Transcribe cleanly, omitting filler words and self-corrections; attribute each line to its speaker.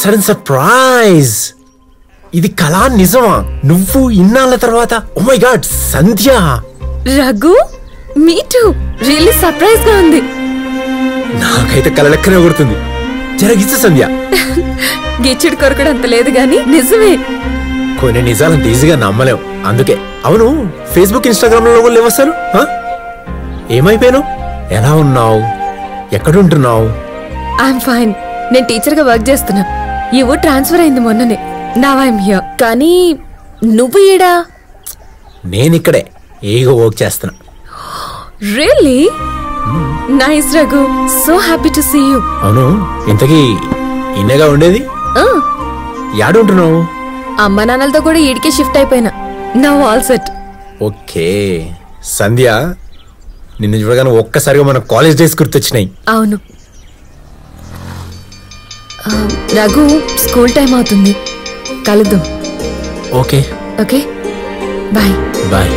Speaker 1: Sudden surprise. ఇది కళా నిజమా? నువ్వు ఇన్నాళ్ళ తర్వాత? Oh my God Sandhya.
Speaker 2: Raghu me too. Really surprise గా ఉంది.
Speaker 1: నాకైతే కళ లెక్కనే కొడుతుంది. జరగిచ్చ సంధ్య.
Speaker 2: గిచ్చుడు కొరకడు అంత లేదు గాని నిజమే.
Speaker 1: కొన్ని నిజాలంత ఈజీగా నమ్మలేం. అందుకే. అవును, ఫేస్బుక్ ఇన్స్టాగ్రామ్ లో కూడా లేవస్తారు. ఏమైపోయాను? ఎలా ఉన్నావు? ఎక్కడుంటున్నావు?
Speaker 2: I'm fine. నేను టీచర్ గా వర్క్ చేస్తున్నా. ఈ ఊరు ట్రాన్స్ఫర్ అయింది మొన్ననే. Now I'm here. కానీ నువ్వు ఈడా?
Speaker 1: నేనిక్కడే ఏగో వర్క్ చేస్తున్నా.
Speaker 2: Really nice Raghu. So happy to see you.
Speaker 1: అవును, ఇంతకీ ఇన్నేగా ఉండేది? యాడుంటున్నావు?
Speaker 2: అమ్మ నాన్నలతో కూడా ఈడికే షిఫ్ట్ అయిపోయినా. Now all set.
Speaker 1: Okay Sandhya, నిన్ను చూడగానే ఒక్కసారిగా మన కాలేజ్ డేస్ గుర్తొచ్చినాయి.
Speaker 2: అవును రఘు, స్కూల్ టైం అవుతుంది, కలుద్దాం.
Speaker 1: Okay
Speaker 2: okay bye.
Speaker 1: బాయ్.